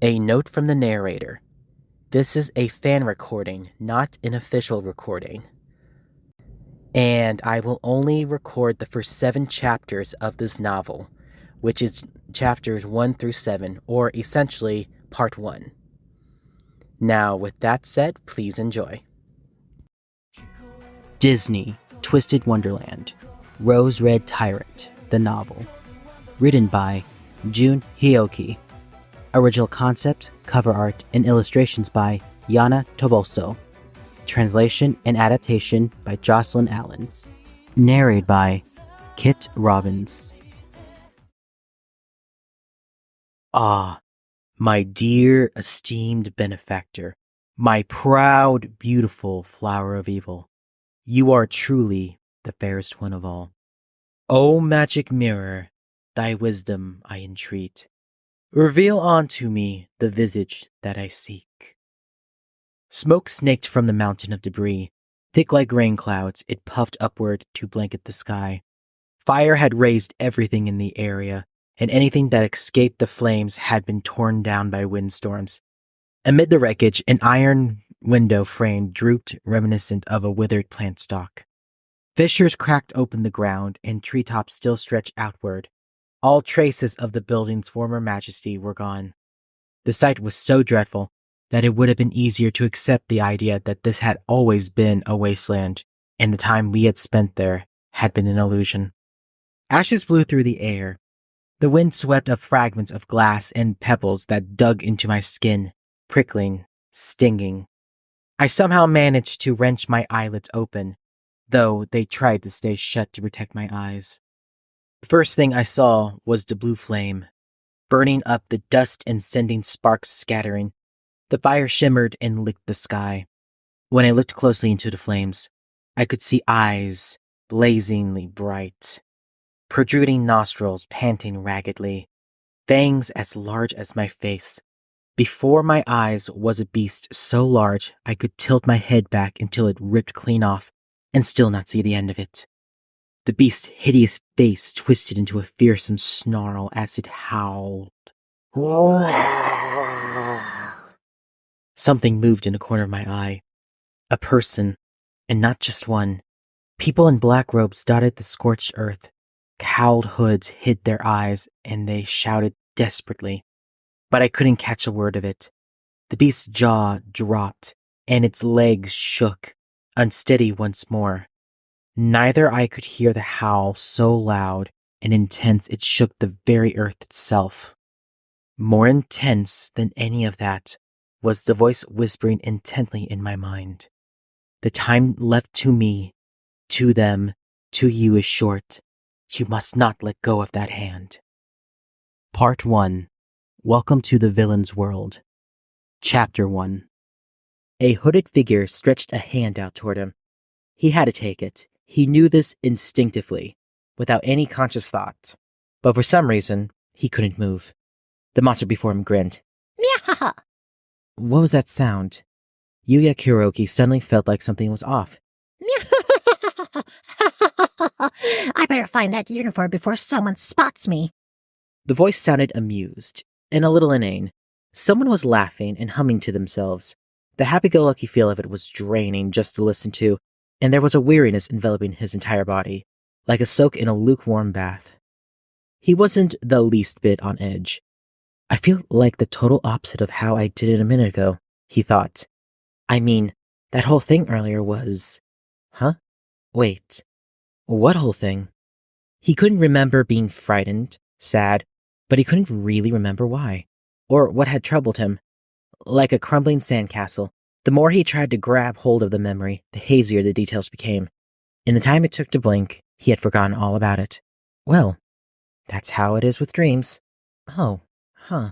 A note from the narrator. This is a fan recording, not an official recording. And I will only record the first 7 chapters of this novel, which is chapters 1 through 7, or essentially part 1. Now, with that said, please enjoy. Disney, Twisted Wonderland, Rose Red Tyrant, the novel. Written by Jun Hioki. Original concept, cover art, and illustrations by Yana Tobolso. Translation and adaptation by Jocelyn Allen. Narrated by Kit Robbins. Ah, my dear esteemed benefactor, my proud, beautiful flower of evil, you are truly the fairest one of all. O magic mirror, thy wisdom I entreat. Reveal unto me the visage that I seek. Smoke snaked from the mountain of debris. Thick like rain clouds, it puffed upward to blanket the sky. Fire had razed everything in the area, and anything that escaped the flames had been torn down by windstorms. Amid the wreckage, an iron window frame drooped reminiscent of a withered plant stalk. Fissures cracked open the ground, and treetops still stretched outward. All traces of the building's former majesty were gone. The sight was so dreadful that it would have been easier to accept the idea that this had always been a wasteland, and the time we had spent there had been an illusion. Ashes blew through the air. The wind swept up fragments of glass and pebbles that dug into my skin, prickling, stinging. I somehow managed to wrench my eyelids open, though they tried to stay shut to protect my eyes. The first thing I saw was the blue flame, burning up the dust and sending sparks scattering. The fire shimmered and licked the sky. When I looked closely into the flames, I could see eyes blazingly bright, protruding nostrils panting raggedly, fangs as large as my face. Before my eyes was a beast so large I could tilt my head back until it ripped clean off and still not see the end of it. The beast's hideous face twisted into a fearsome snarl as it howled. Something moved in the corner of my eye. A person, and not just one. People in black robes dotted the scorched earth. Cowled hoods hid their eyes, and they shouted desperately. But I couldn't catch a word of it. The beast's jaw dropped, and its legs shook, unsteady once more. Neither I could hear the howl so loud and intense it shook the very earth itself. More intense than any of that was the voice whispering intently in my mind. The time left to me, to them, to you is short. You must not let go of that hand. Part 1. Welcome to the Villain's World. Chapter 1. A hooded figure stretched a hand out toward him. He had to take it. He knew this instinctively, without any conscious thought. But for some reason, he couldn't move. The monster before him grinned. Meow! What was that sound? Yuya Kuroki suddenly felt like something was off. I better find that uniform before someone spots me. The voice sounded amused, and a little inane. Someone was laughing and humming to themselves. The happy-go-lucky feel of it was draining just to listen to, and there was a weariness enveloping his entire body, like a soak in a lukewarm bath. He wasn't the least bit on edge. I feel like the total opposite of how I did it a minute ago, he thought. I mean, that whole thing earlier was... Huh? Wait. What whole thing? He couldn't remember being frightened, sad, but he couldn't really remember why, or what had troubled him. Like a crumbling sandcastle, the more he tried to grab hold of the memory, the hazier the details became. In the time it took to blink, he had forgotten all about it. Well, that's how it is with dreams. Oh, huh.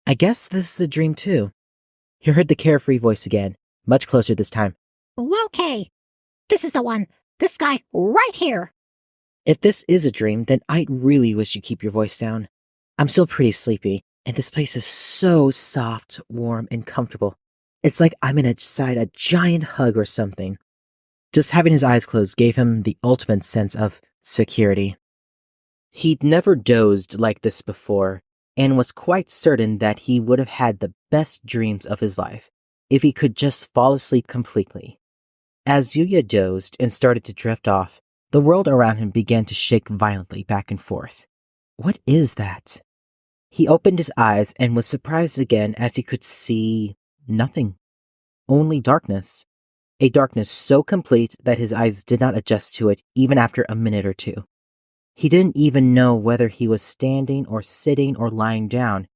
I guess this is a dream too. He heard the carefree voice again, much closer this time. Okay, this is the one. This guy right here. If this is a dream, then I really wish you'd keep your voice down. I'm still pretty sleepy, and this place is so soft, warm, and comfortable. It's like I'm inside a giant hug or something. Just having his eyes closed gave him the ultimate sense of security. He'd never dozed like this before, and was quite certain that he would have had the best dreams of his life if he could just fall asleep completely. As Yuya dozed and started to drift off, the world around him began to shake violently back and forth. What is that? He opened his eyes and was surprised again as he could see nothing. Only darkness. A darkness so complete that his eyes did not adjust to it even after a minute or two. He didn't even know whether he was standing or sitting or lying down.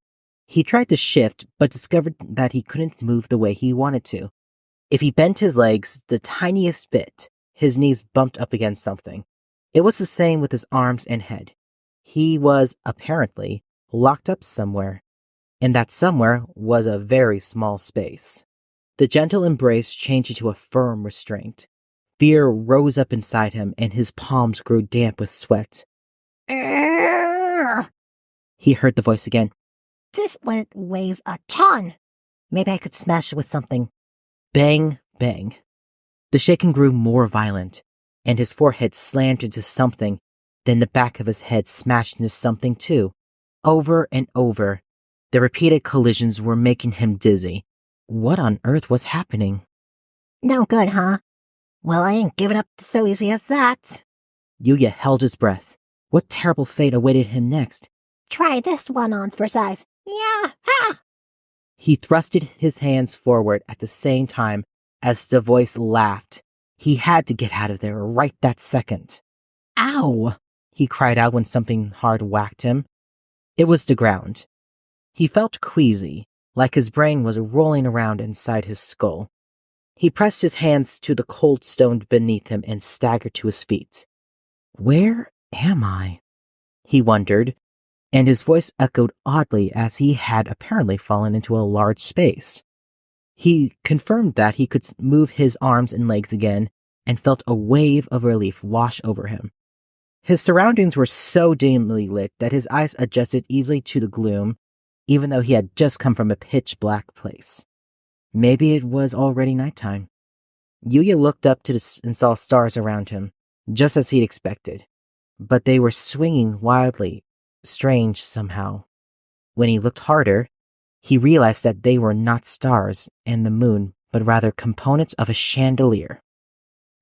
He tried to shift, but discovered that he couldn't move the way he wanted to. If he bent his legs the tiniest bit, his knees bumped up against something. It was the same with his arms and head. He was, apparently, locked up somewhere, and that somewhere was a very small space. The gentle embrace changed into a firm restraint. Fear rose up inside him, and his palms grew damp with sweat. He heard the voice again. This lid weighs a ton. Maybe I could smash it with something. Bang, bang. The shaking grew more violent, and his forehead slammed into something. Then the back of his head smashed into something too. Over and over. The repeated collisions were making him dizzy. What on earth was happening? No good, huh? Well, I ain't giving up so easy as that. Yuya held his breath. What terrible fate awaited him next? Try this one on for size. Yeah, ha! He thrusted his hands forward at the same time as the voice laughed. He had to get out of there right that second. Ow! He cried out when something hard whacked him. It was the ground. He felt queasy, like his brain was rolling around inside his skull. He pressed his hands to the cold stone beneath him and staggered to his feet. Where am I? He wondered, and his voice echoed oddly as he had apparently fallen into a large space. He confirmed that he could move his arms and legs again and felt a wave of relief wash over him. His surroundings were so dimly lit that his eyes adjusted easily to the gloom, even though he had just come from a pitch-black place. Maybe it was already nighttime. Yuya looked up and saw stars around him, just as he'd expected. But they were swinging wildly, strange somehow. When he looked harder, he realized that they were not stars and the moon, but rather components of a chandelier.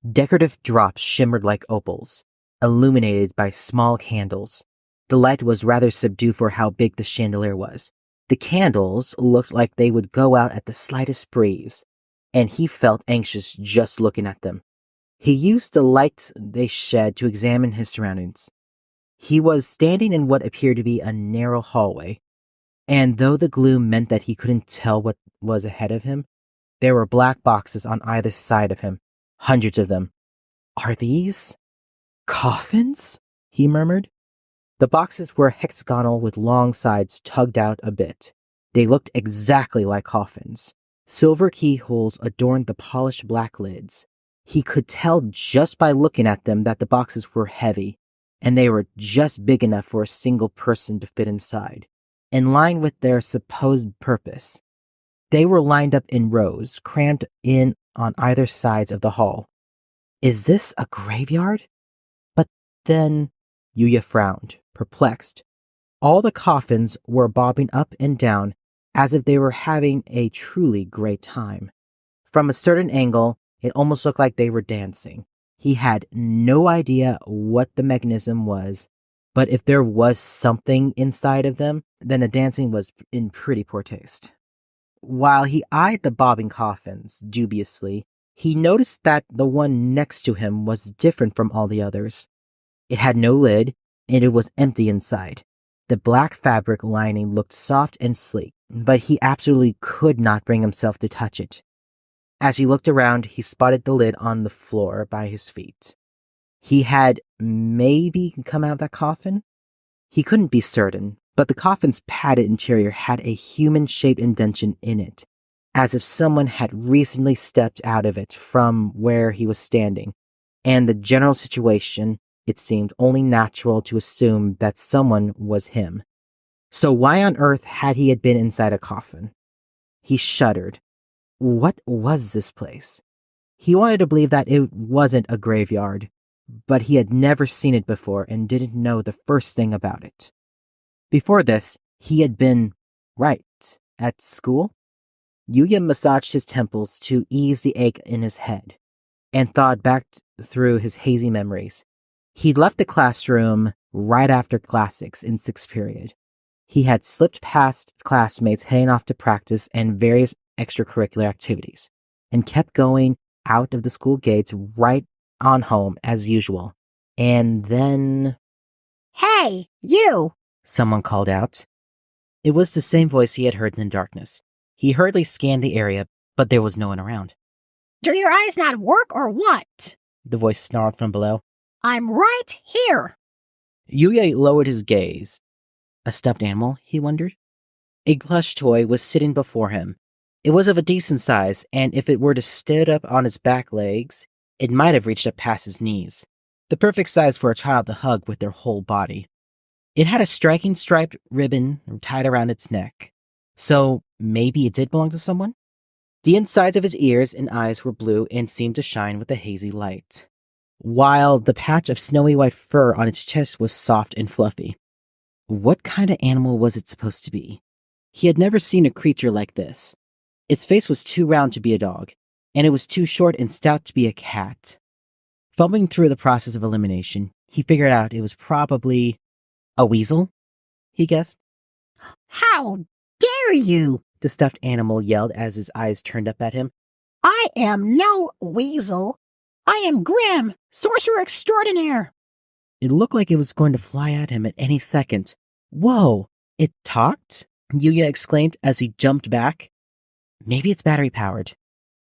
Decorative drops shimmered like opals, illuminated by small candles. The light was rather subdued for how big the chandelier was. The candles looked like they would go out at the slightest breeze, and he felt anxious just looking at them. He used the light they shed to examine his surroundings. He was standing in what appeared to be a narrow hallway, and though the gloom meant that he couldn't tell what was ahead of him, there were black boxes on either side of him, hundreds of them. Are these coffins? He murmured. The boxes were hexagonal with long sides tugged out a bit. They looked exactly like coffins. Silver keyholes adorned the polished black lids. He could tell just by looking at them that the boxes were heavy, and they were just big enough for a single person to fit inside, in line with their supposed purpose. They were lined up in rows, crammed in on either sides of the hall. Is this a graveyard? But then Yuya frowned, perplexed. All the coffins were bobbing up and down as if they were having a truly great time. From a certain angle, it almost looked like they were dancing. He had no idea what the mechanism was, but if there was something inside of them, then the dancing was in pretty poor taste. While he eyed the bobbing coffins dubiously, he noticed that the one next to him was different from all the others. It had no lid, and it was empty inside. The black fabric lining looked soft and sleek, but he absolutely could not bring himself to touch it. As he looked around, he spotted the lid on the floor by his feet. He had maybe come out of that coffin? He couldn't be certain, but the coffin's padded interior had a human-shaped indentation in it, as if someone had recently stepped out of it from where he was standing, and the general situation, it seemed only natural to assume that someone was him. So why on earth had he been inside a coffin? He shuddered. What was this place? He wanted to believe that it wasn't a graveyard, but he had never seen it before and didn't know the first thing about it. Before this, He had been right at school. Yuya massaged his temples to ease the ache in his head and thawed back through his hazy memories. He'd left the classroom right after classics in sixth period. He had slipped past classmates heading off to practice and various extracurricular activities, and kept going out of the school gates right on home as usual. And then... Hey, you! Someone called out. It was the same voice he had heard in the darkness. He hurriedly scanned the area, but there was no one around. Do your eyes not work or what? The voice snarled from below. I'm right here. Yuya lowered his gaze. A stuffed animal, he wondered. A plush toy was sitting before him. It was of a decent size, and if it were to stood up on its back legs, it might have reached up past his knees. The perfect size for a child to hug with their whole body. It had a striking striped ribbon tied around its neck. So maybe it did belong to someone? The insides of his ears and eyes were blue and seemed to shine with a hazy light, while the patch of snowy white fur on its chest was soft and fluffy. What kind of animal was it supposed to be? He had never seen a creature like this. Its face was too round to be a dog, and it was too short and stout to be a cat. Fumbling through the process of elimination, he figured out it was probably a weasel, he guessed. How dare you? The stuffed animal yelled as his eyes turned up at him. I am no weasel. I am Grim, sorcerer extraordinaire. It looked like it was going to fly at him at any second. Whoa, it talked? Yuya exclaimed as he jumped back. Maybe it's battery-powered.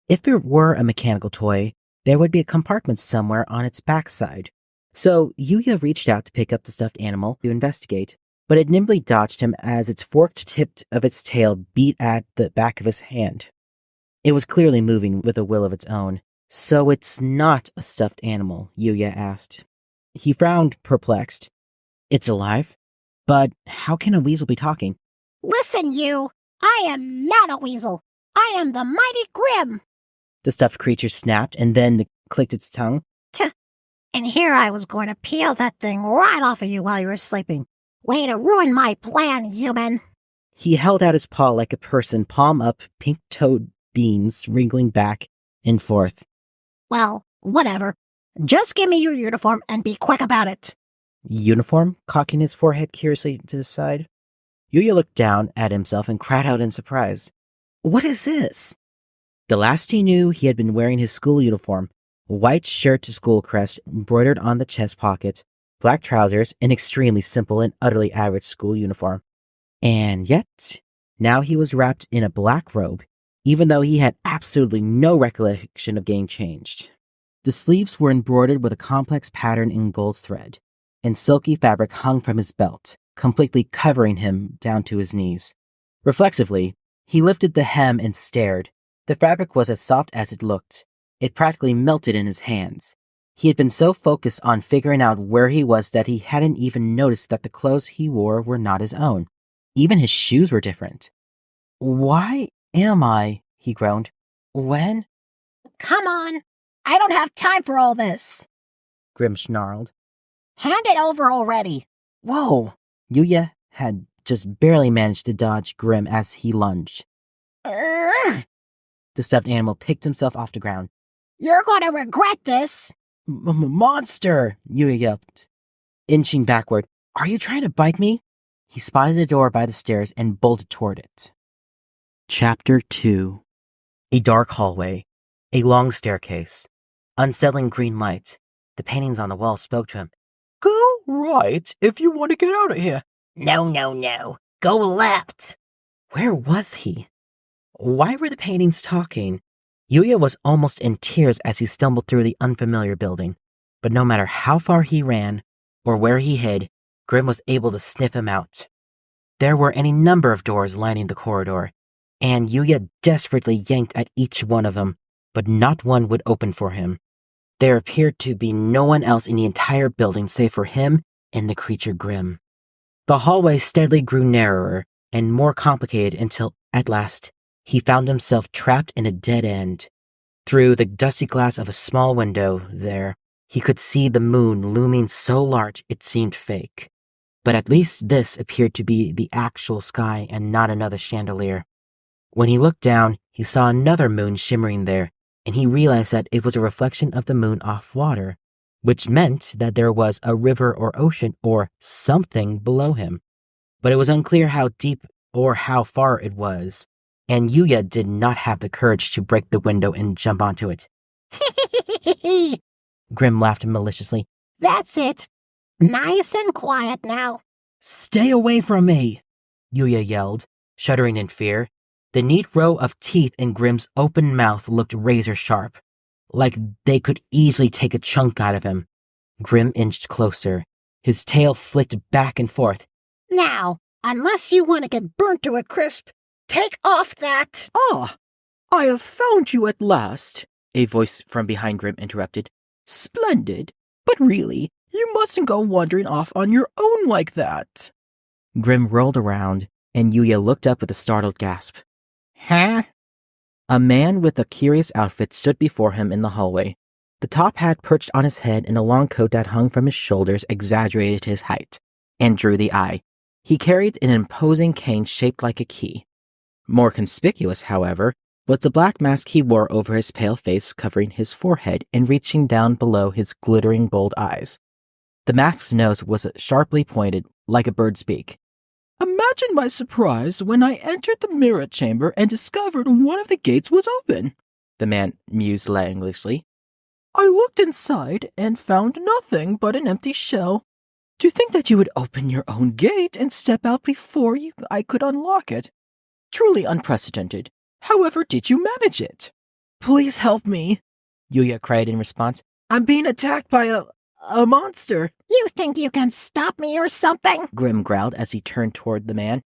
If it were a mechanical toy, there would be a compartment somewhere on its backside. So Yuya reached out to pick up the stuffed animal to investigate, but it nimbly dodged him as its forked tip of its tail beat at the back of his hand. It was clearly moving with a will of its own. So it's not a stuffed animal, Yuya asked. He frowned, perplexed. It's alive? But how can a weasel be talking? Listen, you. I am not a weasel. I am the mighty Grim. The stuffed creature snapped and then clicked its tongue. And here I was going to peel that thing right off of you while you were sleeping. Way to ruin my plan, human. He held out his paw like a person, palm up, pink-toed beans wriggling back and forth. Well, whatever. Just give me your uniform and be quick about it. Uniform? Cocking his forehead curiously to the side. Yuya looked down at himself and cried out in surprise. What is this? The last he knew, he had been wearing his school uniform. White shirt to school crest, embroidered on the chest pocket, black trousers, an extremely simple and utterly average school uniform. And yet, now he was wrapped in a black robe, even though he had absolutely no recollection of getting changed. The sleeves were embroidered with a complex pattern in gold thread, and silky fabric hung from his belt, completely covering him down to his knees. Reflexively, he lifted the hem and stared. The fabric was as soft as it looked. It practically melted in his hands. He had been so focused on figuring out where he was that he hadn't even noticed that the clothes he wore were not his own. Even his shoes were different. Why am I? He groaned. When? Come on. I don't have time for all this. Grim snarled. Hand it over already. Whoa! Yuya had just barely managed to dodge Grim as he lunged. Urgh. The stuffed animal picked himself off the ground. You're going to regret this. Monster! Yuya yelped, inching backward. Are you trying to bite me? He spotted a door by the stairs and bolted toward it. Chapter 2. A dark hallway. A long staircase. Unsettling green light. The paintings on the wall spoke to him. Go right if you want to get out of here. No. Go left. Where was he? Why were the paintings talking? Yuya was almost in tears as he stumbled through the unfamiliar building. But no matter how far he ran, or where he hid, Grim was able to sniff him out. There were any number of doors lining the corridor, and Yuya desperately yanked at each one of them, but not one would open for him. There appeared to be no one else in the entire building save for him and the creature Grim. The hallway steadily grew narrower and more complicated until, at last, he found himself trapped in a dead end. Through the dusty glass of a small window there, he could see the moon looming so large it seemed fake. but at least this appeared to be the actual sky and not another chandelier. When he looked down, he saw another moon shimmering there, and he realized that it was a reflection of the moon off water, which meant that there was a river or ocean or something below him. But it was unclear how deep or how far it was, and Yuya did not have the courage to break the window and jump onto it. Grim laughed maliciously. That's it. Nice and quiet now. Stay away from me, Yuya yelled, shuddering in fear. The neat row of teeth in Grim's open mouth looked razor sharp, like they could easily take a chunk out of him. Grim inched closer. His tail flicked back and forth. Now, unless you want to get burnt to a crisp, take off that. Ah, I have found you at last, a voice from behind Grim interrupted. Splendid, but really, you mustn't go wandering off on your own like that. Grim rolled around, and Yuya looked up with a startled gasp. Huh? A man with a curious outfit stood before him in the hallway. The top hat perched on his head and a long coat that hung from his shoulders exaggerated his height and drew the eye. He carried an imposing cane shaped like a key. More conspicuous, however, was the black mask he wore over his pale face, covering his forehead and reaching down below his glittering gold eyes. The mask's nose was sharply pointed, like a bird's beak. Imagine my surprise when I entered the mirror chamber and discovered one of the gates was open, the man mused languidly. I looked inside and found nothing but an empty shell. To think that you would open your own gate and step out before I could unlock it. Truly unprecedented. However did you manage it? Please help me, Yuya cried in response. I'm being attacked by a monster. You think you can stop me or something? Grim growled as he turned toward the man.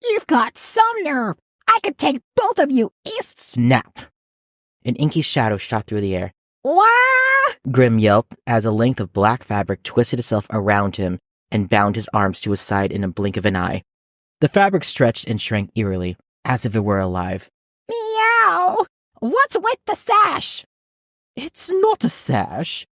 You've got some nerve. I could take both of you east. Snap. An inky shadow shot through the air. Wah! Grim yelped as a length of black fabric twisted itself around him and bound his arms to his side in a blink of an eye. The fabric stretched and shrank eerily, as if it were alive. Meow! What's with the sash? It's not a sash.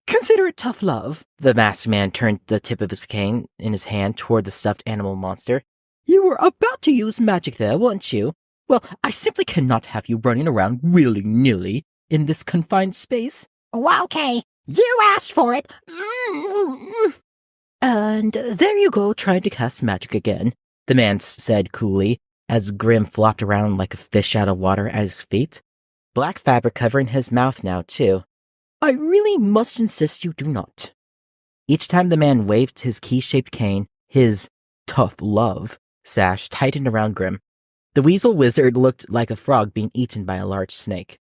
Consider it tough love. The masked man turned the tip of his cane in his hand toward the stuffed animal monster. You were about to use magic there, weren't you? Well, I simply cannot have you running around willy-nilly in this confined space. Well, okay, you asked for it. And there you go, trying to cast magic again, the man said coolly, as Grim flopped around like a fish out of water at his feet. Black fabric covering his mouth now, too. I really must insist you do not. Each time the man waved his key-shaped cane, his tough love sash tightened around Grim. The weasel wizard looked like a frog being eaten by a large snake.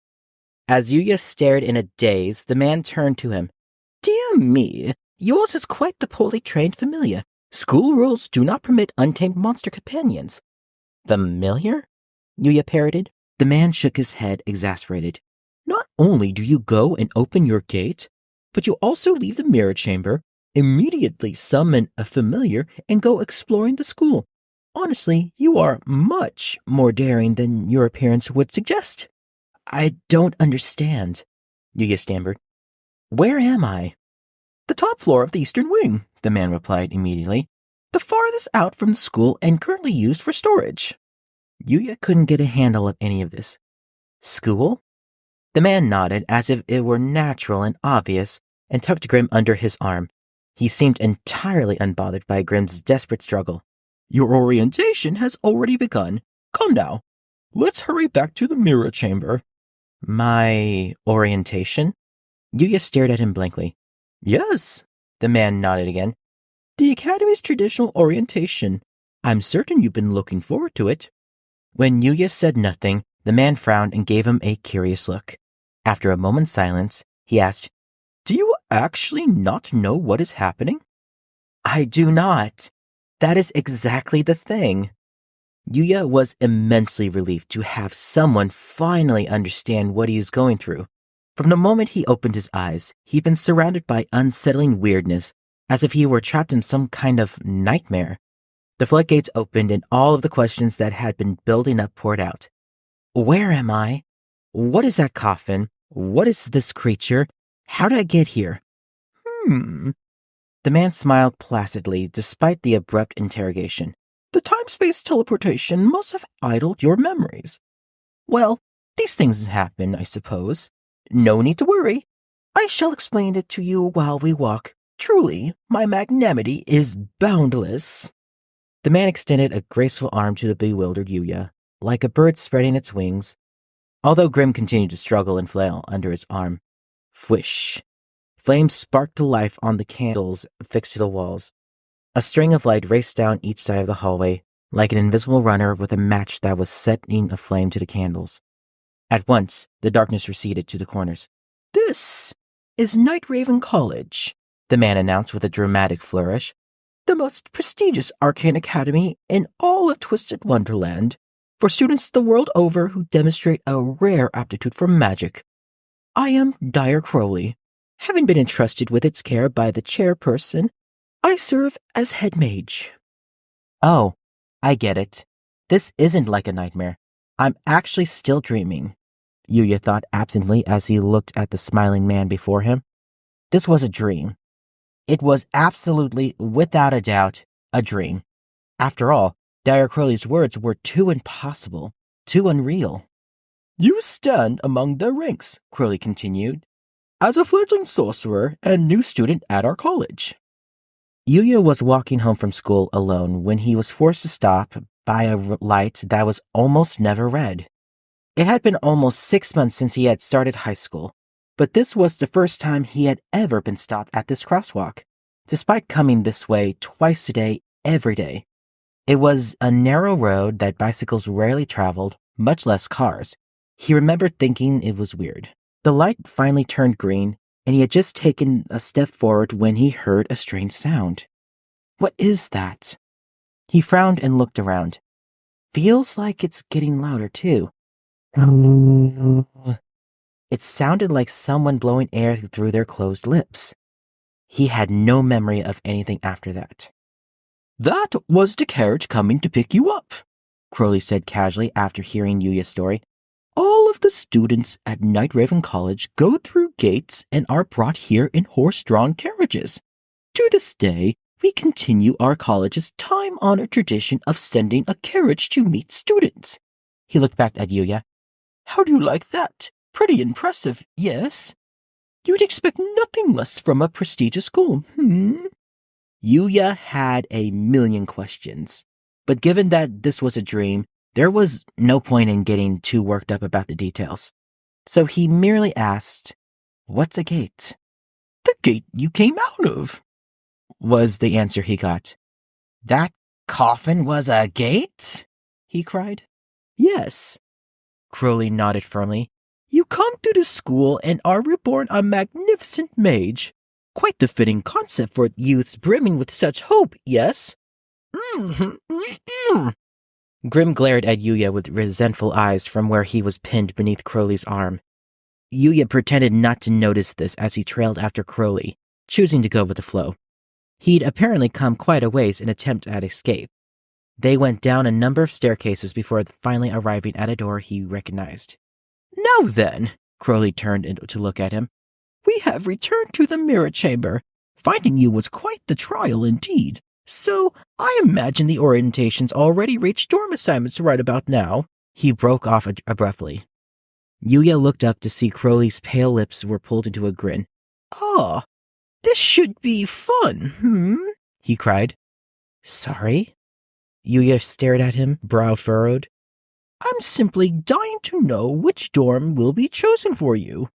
As Yuya stared in a daze, the man turned to him. Dear me, yours is quite the poorly trained familiar. School rules do not permit untamed monster companions. Familiar? Yuya parroted. The man shook his head, exasperated. Not only do you go and open your gate, but you also leave the mirror chamber, immediately summon a familiar, and go exploring the school. Honestly, you are much more daring than your appearance would suggest. I don't understand, Yuya stammered. Where am I? The top floor of the eastern wing, the man replied immediately. The farthest out from the school and currently used for storage. Yuya couldn't get a handle of any of this. School? The man nodded as if it were natural and obvious and tucked Grim under his arm. He seemed entirely unbothered by Grim's desperate struggle. Your orientation has already begun. Come now. Let's hurry back to the mirror chamber. My orientation? Yuya stared at him blankly. Yes, the man nodded again. The Academy's traditional orientation. I'm certain you've been looking forward to it. When Yuya said nothing, the man frowned and gave him a curious look. After a moment's silence, he asked, Do you actually not know what is happening? I do not. That is exactly the thing. Yuya was immensely relieved to have someone finally understand what he is going through. From the moment he opened his eyes, he'd been surrounded by unsettling weirdness, as if he were trapped in some kind of nightmare. The floodgates opened and all of the questions that had been building up poured out. Where am I? What is that coffin? What is this creature? How did I get here? The man smiled placidly despite the abrupt interrogation. The time-space teleportation must have idled your memories. Well, these things happen, I suppose. No need to worry. I shall explain it to you while we walk. Truly, my magnanimity is boundless. The man extended a graceful arm to the bewildered Yuya, like a bird spreading its wings, although Grim continued to struggle and flail under his arm. Fwish. Flames sparked to life on the candles affixed to the walls. A string of light raced down each side of the hallway, like an invisible runner with a match that was setting a flame to the candles. At once, the darkness receded to the corners. This is Night Raven College, the man announced with a dramatic flourish. The most prestigious arcane academy in all of Twisted Wonderland, for students the world over who demonstrate a rare aptitude for magic. I am Dyer Crowley. Having been entrusted with its care by the chairperson, I serve as head mage. Oh, I get it. This isn't like a nightmare. I'm actually still dreaming, Yuya thought absently as he looked at the smiling man before him. This was a dream. It was absolutely, without a doubt, a dream. After all, Dyer Crowley's words were too impossible, too unreal. You stand among the ranks, Crowley continued, as a fledgling sorcerer and new student at our college. Yuya was walking home from school alone when he was forced to stop by a light that was almost never red. It had been almost 6 months since he had started high school, but this was the first time he had ever been stopped at this crosswalk, despite coming this way twice a day, every day. It was a narrow road that bicycles rarely traveled, much less cars. He remembered thinking it was weird. The light finally turned green, and he had just taken a step forward when he heard a strange sound. What is that? He frowned and looked around. Feels like it's getting louder, too. It sounded like someone blowing air through their closed lips. He had no memory of anything after that. That was the carriage coming to pick you up, Crowley said casually after hearing Yuya's story. All of the students at Night Raven College go through gates and are brought here in horse-drawn carriages. To this day, we continue our college's time-honored tradition of sending a carriage to meet students. He looked back at Yuya. How do you like that? Pretty impressive, yes? You'd expect nothing less from a prestigious school, Yuya had a million questions, but given that this was a dream, there was no point in getting too worked up about the details. So he merely asked, What's a gate? The gate you came out of, was the answer he got. That coffin was a gate? He cried. Yes. Crowley nodded firmly. You come to the school and are reborn a magnificent mage. Quite the fitting concept for youths brimming with such hope, yes? Grim glared at Yuya with resentful eyes from where he was pinned beneath Crowley's arm. Yuya pretended not to notice this as he trailed after Crowley, choosing to go with the flow. He'd apparently come quite a ways in an attempt at escape. They went down a number of staircases before finally arriving at a door he recognized. Now then, Crowley turned to look at him. We have returned to the mirror chamber. Finding you was quite the trial indeed. So, I imagine the orientations already reached dorm assignments right about now. He broke off abruptly. Yuya looked up to see Crowley's pale lips were pulled into a grin. Ah, this should be fun, he cried. Sorry? Yuya stared at him, brow furrowed. I'm simply dying to know which dorm will be chosen for you.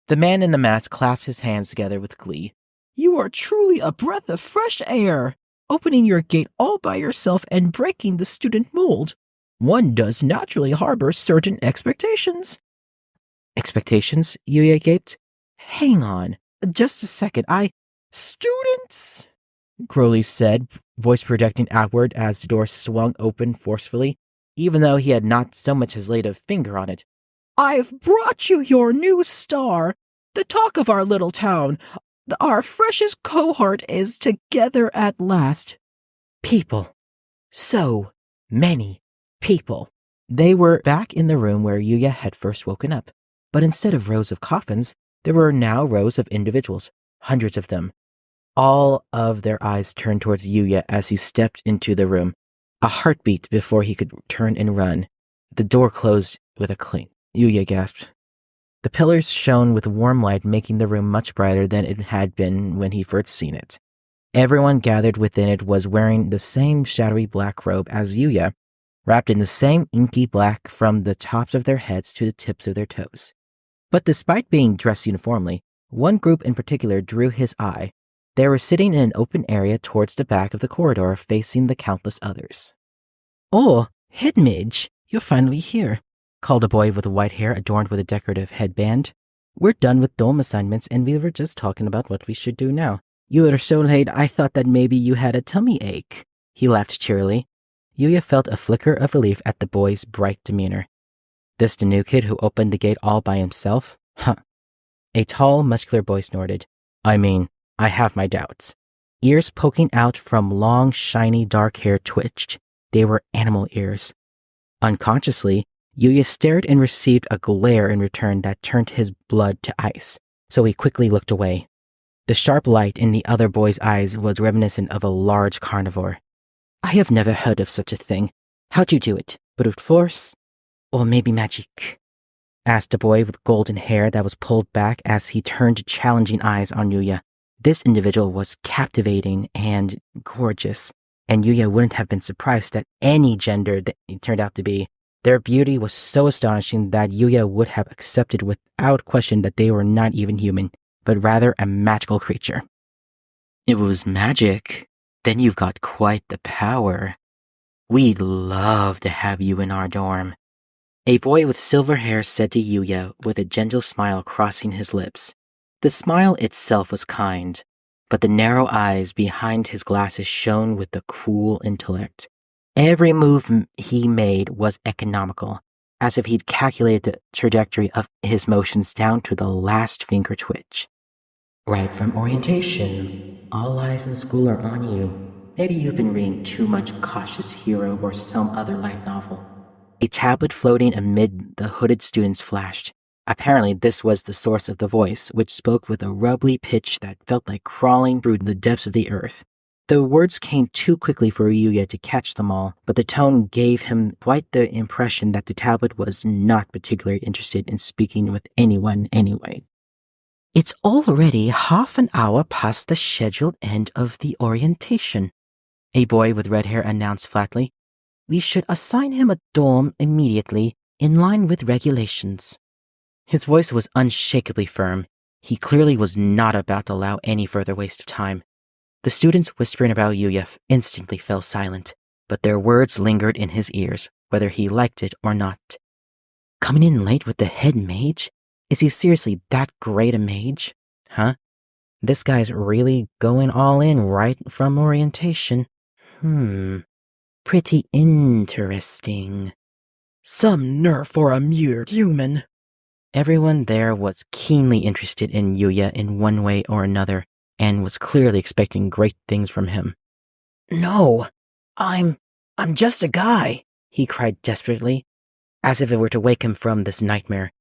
The man in the mask clapped his hands together with glee. You are truly a breath of fresh air, opening your gate all by yourself and breaking the student mold. One does naturally harbor certain expectations. Expectations? Yuya gaped. Hang on, just a second, Students! Crowley said, voice projecting outward as the door swung open forcefully, even though he had not so much as laid a finger on it. I've brought you your new star, the talk of our little town. Our freshest cohort is together at last. People. So many people. They were back in the room where Yuya had first woken up, but instead of rows of coffins, there were now rows of individuals, hundreds of them. All of their eyes turned towards Yuya as he stepped into the room. A heartbeat before he could turn and run. The door closed with a clink. Yuya gasped. The pillars shone with warm light, making the room much brighter than it had been when he first seen it. Everyone gathered within it was wearing the same shadowy black robe as Yuya, wrapped in the same inky black from the tops of their heads to the tips of their toes. But despite being dressed uniformly, one group in particular drew his eye. They were sitting in an open area towards the back of the corridor, facing the countless others. "Oh, head mage, you're finally here," called a boy with white hair adorned with a decorative headband. "We're done with dome assignments and we were just talking about what we should do now. You were so late I thought that maybe you had a tummy ache." He laughed cheerily. Yuya felt a flicker of relief at the boy's bright demeanor. "This the new kid who opened the gate all by himself? Huh." A tall, muscular boy snorted. "I mean, I have my doubts." Ears poking out from long, shiny, dark hair twitched. They were animal ears. Unconsciously, Yuya stared and received a glare in return that turned his blood to ice, so he quickly looked away. The sharp light in the other boy's eyes was reminiscent of a large carnivore. "I have never heard of such a thing. How'd you do it? Brute force? Or maybe magic?" asked a boy with golden hair that was pulled back as he turned challenging eyes on Yuya. This individual was captivating and gorgeous, and Yuya wouldn't have been surprised at any gender that it turned out to be. Their beauty was so astonishing that Yuya would have accepted without question that they were not even human, but rather a magical creature. "It was magic. Then you've got quite the power. We'd love to have you in our dorm," a boy with silver hair said to Yuya with a gentle smile crossing his lips. The smile itself was kind, but the narrow eyes behind his glasses shone with a cool intellect. Every move he made was economical, as if he'd calculated the trajectory of his motions down to the last finger twitch. "Right from orientation, all eyes in school are on you. Maybe you've been reading too much Cautious Hero or some other light novel." A tablet floating amid the hooded students flashed. Apparently, this was the source of the voice, which spoke with a rubbly pitch that felt like crawling through the depths of the earth. The words came too quickly for Yuya to catch them all, but the tone gave him quite the impression that the tablet was not particularly interested in speaking with anyone anyway. "It's already half an hour past the scheduled end of the orientation," a boy with red hair announced flatly. "We should assign him a dorm immediately, in line with regulations." His voice was unshakably firm. He clearly was not about to allow any further waste of time. The students whispering about Yuya instantly fell silent, but their words lingered in his ears, whether he liked it or not. "Coming in late with the head mage? Is he seriously that great a mage? Huh? This guy's really going all in right from orientation. Pretty interesting. Some nerve for a mere human." Everyone there was keenly interested in Yuya in one way or another, and was clearly expecting great things from him. "No, I'm just a guy," he cried desperately, as if it were to wake him from this nightmare.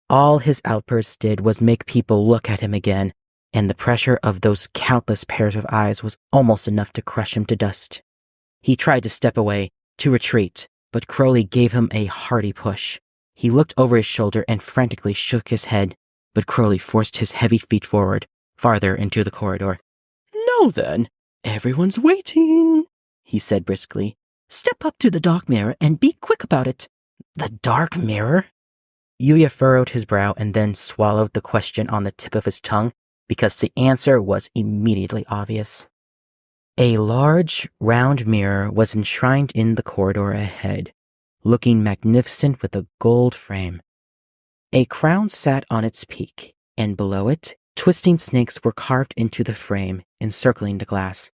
All his outbursts did was make people look at him again, and the pressure of those countless pairs of eyes was almost enough to crush him to dust. He tried to step away, to retreat, but Crowley gave him a hearty push. He looked over his shoulder and frantically shook his head, but Crowley forced his heavy feet forward, farther into the corridor. "Now then, everyone's waiting," he said briskly. "Step up to the dark mirror and be quick about it." "The dark mirror?" Yuya furrowed his brow and then swallowed the question on the tip of his tongue, because the answer was immediately obvious. A large, round mirror was enshrined in the corridor ahead, looking magnificent with a gold frame. A crown sat on its peak, and below it, twisting snakes were carved into the frame, encircling the glass.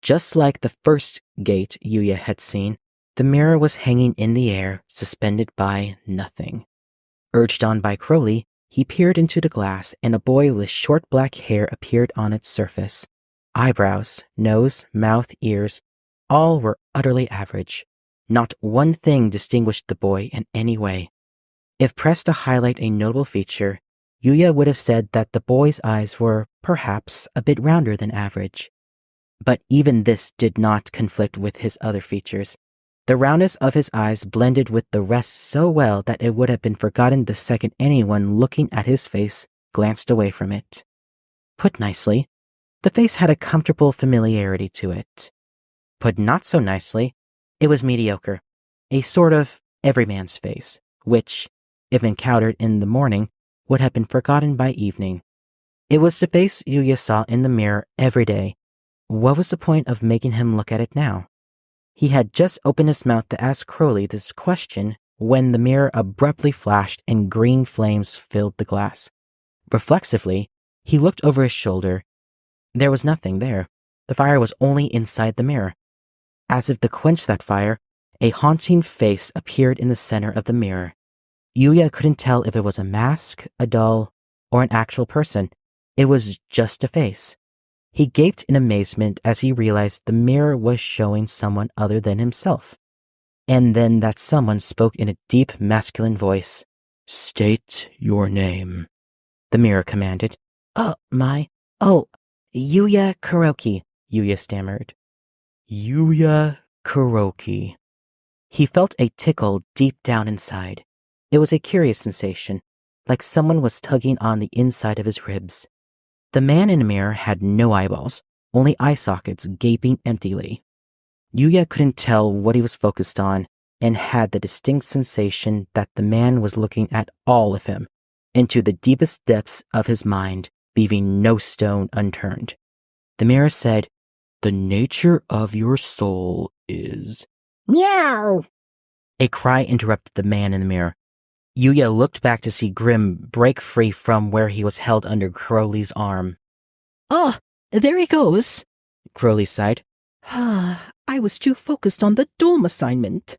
Just like the first gate Yuya had seen, the mirror was hanging in the air, suspended by nothing. Urged on by Crowley, he peered into the glass, and a boy with short black hair appeared on its surface. Eyebrows, nose, mouth, ears, all were utterly average. Not one thing distinguished the boy in any way. If pressed to highlight a notable feature, Yuya would have said that the boy's eyes were perhaps a bit rounder than average. But even this did not conflict with his other features. The roundness of his eyes blended with the rest so well that it would have been forgotten the second anyone looking at his face glanced away from it. Put nicely, the face had a comfortable familiarity to it. Put not so nicely, it was mediocre, a sort of everyman's face, which, if encountered in the morning, would have been forgotten by evening. It was the face Yuya saw in the mirror every day. What was the point of making him look at it now? He had just opened his mouth to ask Crowley this question when the mirror abruptly flashed and green flames filled the glass. Reflexively, he looked over his shoulder. There was nothing there. The fire was only inside the mirror. As if to quench that fire, a haunting face appeared in the center of the mirror. Yuya couldn't tell if it was a mask, a doll, or an actual person. It was just a face. He gaped in amazement as he realized the mirror was showing someone other than himself. And then that someone spoke in a deep masculine voice. "State your name," the mirror commanded. Yuya Kuroki," Yuya stammered. "Yuya Kuroki." He felt a tickle deep down inside. It was a curious sensation, like someone was tugging on the inside of his ribs. The man in the mirror had no eyeballs, only eye sockets gaping emptily. Yuya couldn't tell what he was focused on and had the distinct sensation that the man was looking at all of him, into the deepest depths of his mind, leaving no stone unturned. The mirror said, "The nature of your soul is..." Meow! A cry interrupted the man in the mirror. Yuya looked back to see Grim break free from where he was held under Crowley's arm. "Oh, there he goes," Crowley sighed. "I was too focused on the dome assignment."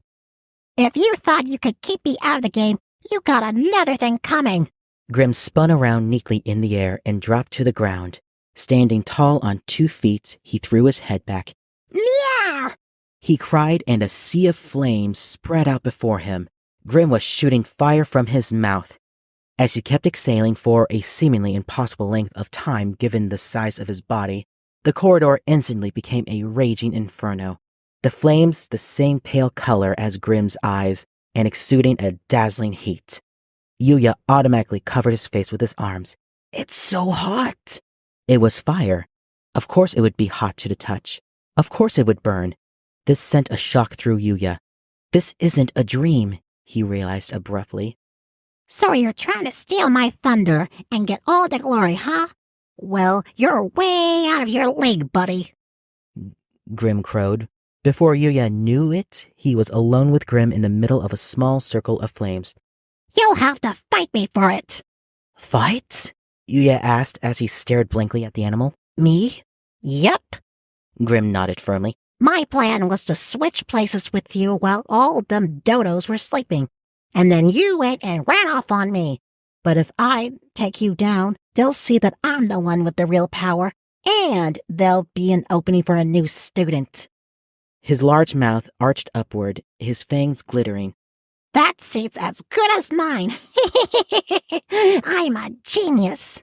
If you thought you could keep me out of the game, you got another thing coming. Grim spun around neatly in the air and dropped to the ground. Standing tall on 2 feet, he threw his head back. Meow! He cried, and a sea of flames spread out before him. Grim was shooting fire from his mouth. As he kept exhaling for a seemingly impossible length of time given the size of his body, the corridor instantly became a raging inferno. The flames the same pale color as Grim's eyes and exuding a dazzling heat. Yuya automatically covered his face with his arms. "It's so hot!" It was fire. Of course it would be hot to the touch. Of course it would burn. This sent a shock through Yuya. This isn't a dream, he realized abruptly. So you're trying to steal my thunder and get all the glory, huh? Well, you're way out of your league, buddy. Grim crowed. Before Yuya knew it, he was alone with Grim in the middle of a small circle of flames. You'll have to fight me for it. Fight? Yuya asked as he stared blankly at the animal. Me? Yep. Grim nodded firmly. My plan was to switch places with you while all them dodos were sleeping, and then you went and ran off on me. But if I take you down, they'll see that I'm the one with the real power, and there'll be an opening for a new student. His large mouth arched upward, his fangs glittering. That seat's as good as mine. I'm a genius.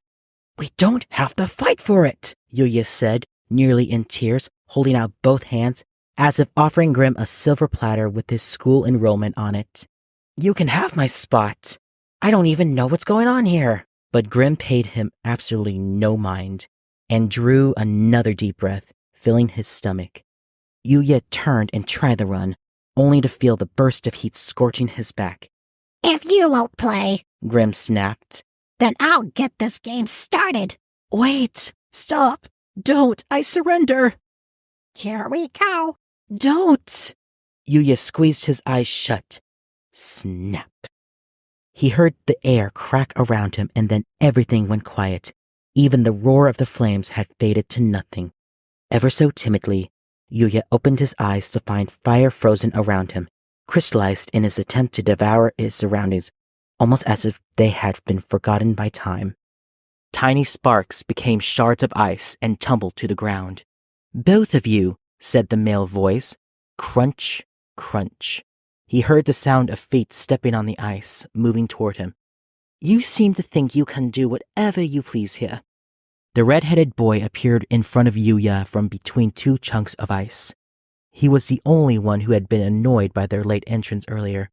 We don't have to fight for it, Yuya said, nearly in tears, holding out both hands, as if offering Grim a silver platter with his school enrollment on it. You can have my spot. I don't even know what's going on here. But Grim paid him absolutely no mind, and drew another deep breath, filling his stomach. Yuya turned and tried to run, only to feel the burst of heat scorching his back. If you won't play, Grim snapped, then I'll get this game started. Wait! Stop! Don't! I surrender! Here we go. Don't! Yuya squeezed his eyes shut. Snap. He heard the air crack around him, and then everything went quiet. Even the roar of the flames had faded to nothing. Ever so timidly, Yuya opened his eyes to find fire frozen around him, crystallized in his attempt to devour his surroundings, almost as if they had been forgotten by time. Tiny sparks became shards of ice and tumbled to the ground. Both of you, said the male voice. Crunch, crunch. He heard the sound of feet stepping on the ice, moving toward him. You seem to think you can do whatever you please here. The red-headed boy appeared in front of Yuya from between two chunks of ice. He was the only one who had been annoyed by their late entrance earlier.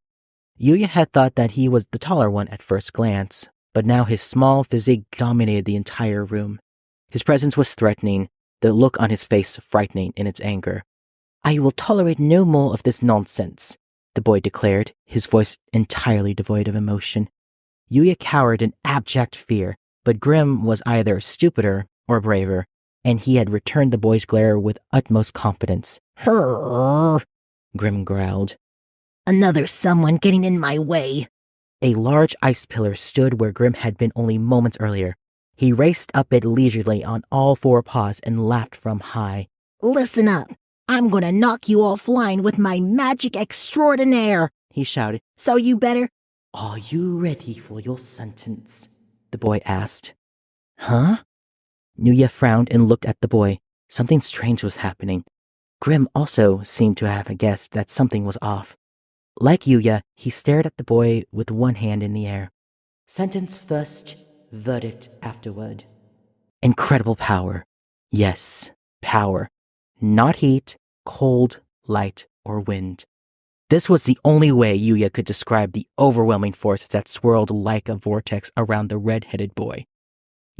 Yuya had thought that he was the taller one at first glance, but now his small physique dominated the entire room. His presence was threatening, the look on his face frightening in its anger. I will tolerate no more of this nonsense, the boy declared, his voice entirely devoid of emotion. Yuya cowered in abject fear, but Grim was either stupider or braver, and he had returned the boy's glare with utmost confidence. Grr. Grim growled. Another someone getting in my way. A large ice pillar stood where Grim had been only moments earlier. He raced up it leisurely on all four paws and laughed from high. Listen up. I'm gonna knock you all flying with my magic extraordinaire, he shouted. So you better... Are you ready for your sentence? The boy asked. Huh? Yuya frowned and looked at the boy. Something strange was happening. Grim also seemed to have guessed that something was off. Like Yuya, he stared at the boy with one hand in the air. Sentence first, verdict afterward. Incredible power. Yes, power. Not heat, cold, light, or wind. This was the only way Yuya could describe the overwhelming force that swirled like a vortex around the red-headed boy.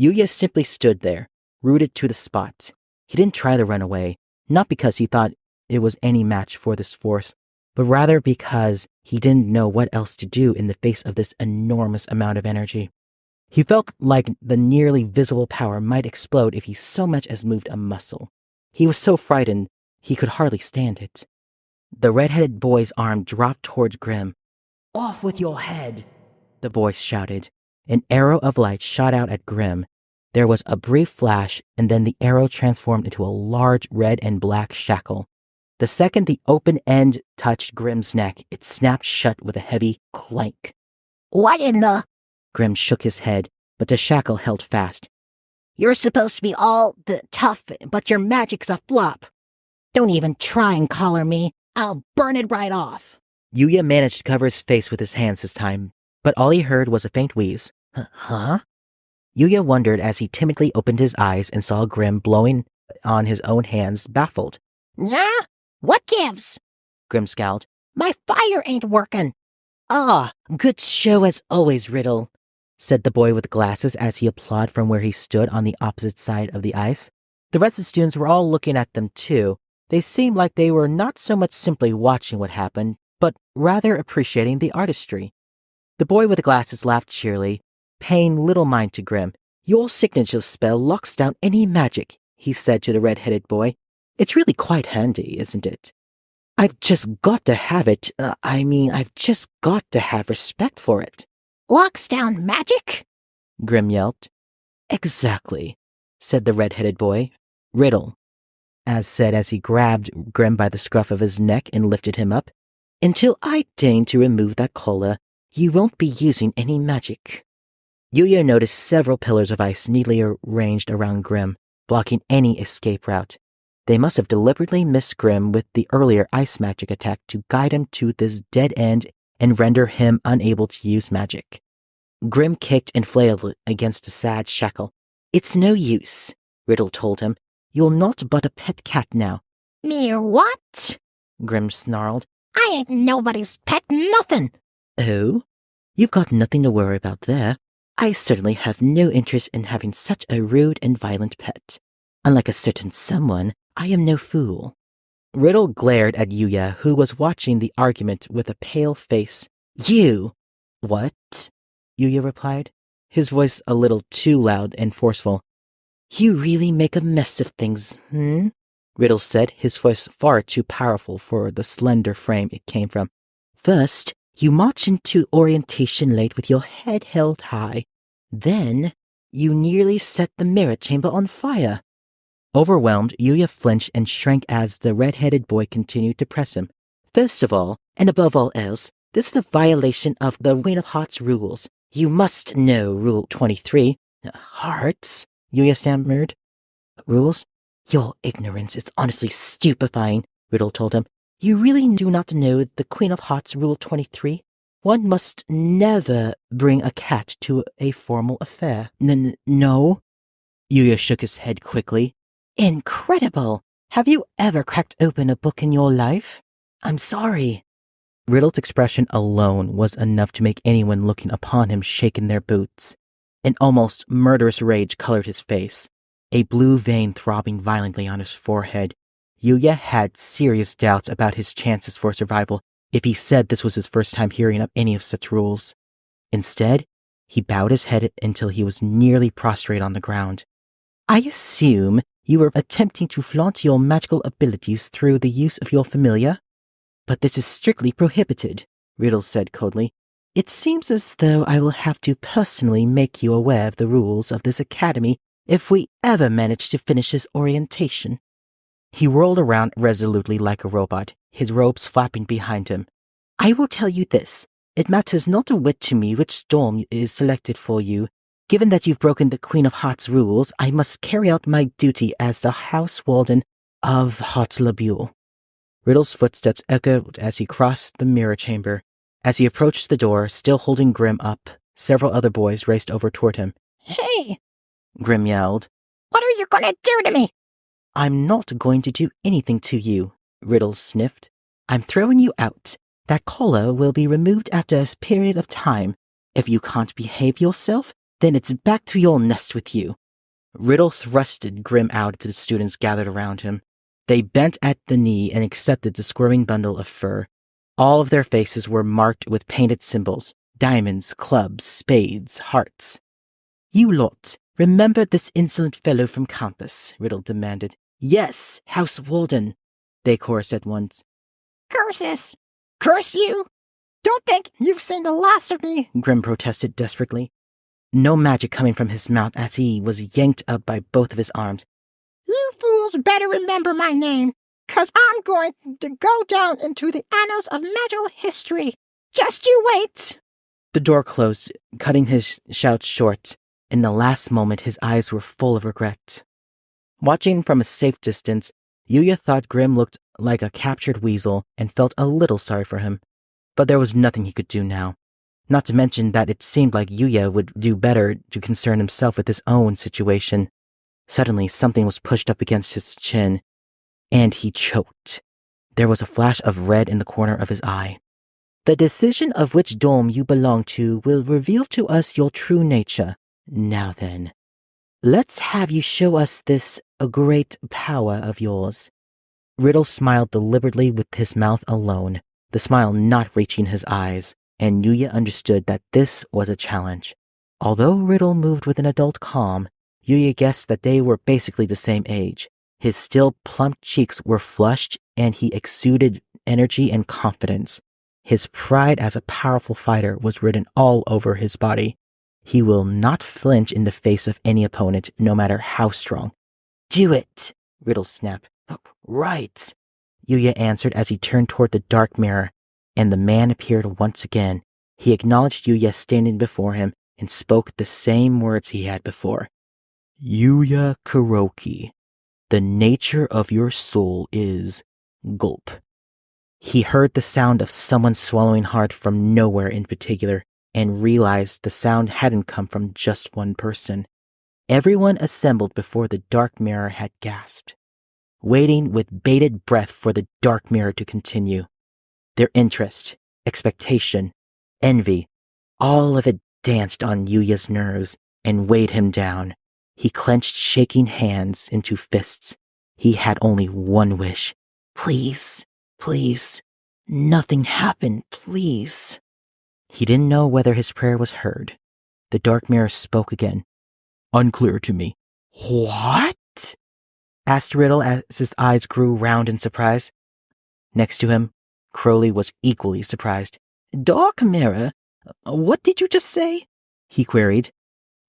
Yuya simply stood there, rooted to the spot. He didn't try to run away, not because he thought it was any match for this force, but rather because he didn't know what else to do in the face of this enormous amount of energy. He felt like the nearly visible power might explode if he so much as moved a muscle. He was so frightened he could hardly stand it. The red-headed boy's arm dropped towards Grim. Off with your head, the boy shouted. An arrow of light shot out at Grim. There was a brief flash, and then the arrow transformed into a large red and black shackle. The second the open end touched Grim's neck, it snapped shut with a heavy clank. What in the... Grim shook his head, but the shackle held fast. You're supposed to be all the tough, but your magic's a flop. Don't even try and collar me. I'll burn it right off. Yuya managed to cover his face with his hands this time, but all he heard was a faint wheeze. Huh? Yuya wondered as he timidly opened his eyes and saw Grim blowing on his own hands, baffled. Yeah? What gives? Grim scowled. My fire ain't working. Ah, good show as always, Riddle, said the boy with glasses as he applauded from where he stood on the opposite side of the ice. The rest of the students were all looking at them too. They seemed like they were not so much simply watching what happened, but rather appreciating the artistry. The boy with the glasses laughed cheerily, paying little mind to Grim. Your signature spell locks down any magic, he said to the red-headed boy. It's really quite handy, isn't it? I've just got to have it. I've just got to have respect for it. Locks down magic? Grim yelped. Exactly, said the red-headed boy. Riddle, as said as he grabbed Grim by the scruff of his neck and lifted him up. Until I deign to remove that collar, you won't be using any magic. Yuya noticed several pillars of ice neatly arranged around Grim, blocking any escape route. They must have deliberately missed Grim with the earlier ice magic attack to guide him to this dead end and render him unable to use magic. Grim kicked and flailed against the sad shackle. It's no use, Riddle told him. You're not but a pet cat now. Mere what? Grim snarled. I ain't nobody's pet nothing. Oh? You've got nothing to worry about there. I certainly have no interest in having such a rude and violent pet. Unlike a certain someone, I am no fool. Riddle glared at Yuya, who was watching the argument with a pale face. You! What? Yuya replied, his voice a little too loud and forceful. You really make a mess of things, Riddle said, his voice far too powerful for the slender frame it came from. First, you march into orientation late with your head held high. Then, you nearly set the mirror chamber on fire. Overwhelmed, Yuya flinched and shrank as the red-headed boy continued to press him. First of all, and above all else, this is a violation of the Queen of Hearts rules. You must know Rule 23. Hearts? Yuya stammered. Rules? Your ignorance is honestly stupefying, Riddle told him. You really do not know the Queen of Hearts Rule 23? One must never bring a cat to a formal affair. No? Yuya shook his head quickly. Incredible! Have you ever cracked open a book in your life? I'm sorry. Riddle's expression alone was enough to make anyone looking upon him shake in their boots. An almost murderous rage colored his face, a blue vein throbbing violently on his forehead. Yuya had serious doubts about his chances for survival if he said this was his first time hearing of any of such rules. Instead, he bowed his head until he was nearly prostrate on the ground. I assume you were attempting to flaunt your magical abilities through the use of your familiar? But this is strictly prohibited, Riddle said coldly. It seems as though I will have to personally make you aware of the rules of this academy if we ever manage to finish this orientation. He rolled around resolutely like a robot, his robes flapping behind him. I will tell you this. It matters not a whit to me which storm is selected for you. Given that you've broken the Queen of Hearts' rules, I must carry out my duty as the House Warden of Heartlabule. Riddle's footsteps echoed as he crossed the mirror chamber. As he approached the door, still holding Grim up, several other boys raced over toward him. Hey! Grim yelled. What are you gonna do to me? I'm not going to do anything to you, Riddle sniffed. I'm throwing you out. That collar will be removed after a period of time. If you can't behave yourself, then it's back to your nest with you. Riddle thrusted Grim out to the students gathered around him. They bent at the knee and accepted the squirming bundle of fur. All of their faces were marked with painted symbols, diamonds, clubs, spades, hearts. You lot, remember this insolent fellow from campus, Riddle demanded. Yes, House Warden, they chorused at once. Curses! Curse you! Don't think you've seen the last of me, Grim protested desperately. No magic coming from his mouth as he was yanked up by both of his arms. You fools better remember my name, 'cause I'm going to go down into the annals of magical history. Just you wait! The door closed, cutting his shout short. In the last moment, his eyes were full of regret. Watching from a safe distance, Yuya thought Grim looked like a captured weasel and felt a little sorry for him. But there was nothing he could do now. Not to mention that it seemed like Yuya would do better to concern himself with his own situation. Suddenly, something was pushed up against his chin, and he choked. There was a flash of red in the corner of his eye. The decision of which dorm you belong to will reveal to us your true nature. Now then, let's have you show us this great power of yours. Riddle smiled deliberately with his mouth alone, the smile not reaching his eyes, and Yuya understood that this was a challenge. Although Riddle moved with an adult calm, Yuya guessed that they were basically the same age. His still plump cheeks were flushed, and he exuded energy and confidence. His pride as a powerful fighter was written all over his body. He will not flinch in the face of any opponent, no matter how strong. Do it, Riddle snapped. Right, Yuya answered as he turned toward the dark mirror, and the man appeared once again. He acknowledged Yuya standing before him and spoke the same words he had before. Yuya Kuroki, the nature of your soul is gulp. He heard the sound of someone swallowing hard from nowhere in particular, and realized the sound hadn't come from just one person. Everyone assembled before the dark mirror had gasped, waiting with bated breath for the dark mirror to continue. Their interest, expectation, envy, all of it danced on Yuya's nerves and weighed him down. He clenched shaking hands into fists. He had only one wish. Please, please, nothing happened, please. He didn't know whether his prayer was heard. The dark mirror spoke again. Unclear to me. What? Asked Riddle as his eyes grew round in surprise. Next to him, Crowley was equally surprised. Dark mirror? What did you just say? He queried.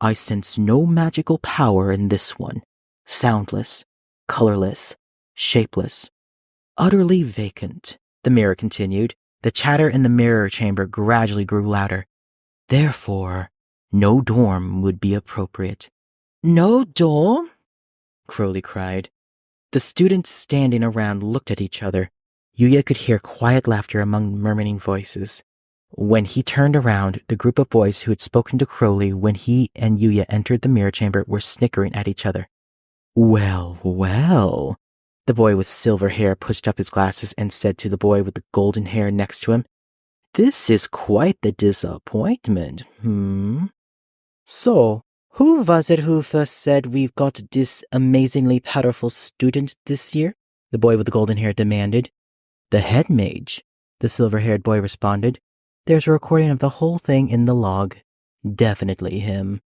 I sense no magical power in this one. Soundless, colorless, shapeless, utterly vacant, the mirror continued. The chatter in the mirror chamber gradually grew louder. Therefore, no dorm would be appropriate. No dorm? Crowley cried. The students standing around looked at each other. Yuya could hear quiet laughter among murmuring voices. When he turned around, the group of boys who had spoken to Crowley when he and Yuya entered the mirror chamber were snickering at each other. Well, well. The boy with silver hair pushed up his glasses and said to the boy with the golden hair next to him, "This is quite the disappointment, So, who was it who first said we've got this amazingly powerful student this year?" the boy with the golden hair demanded. "The head mage," the silver-haired boy responded. "There's a recording of the whole thing in the log. Definitely him."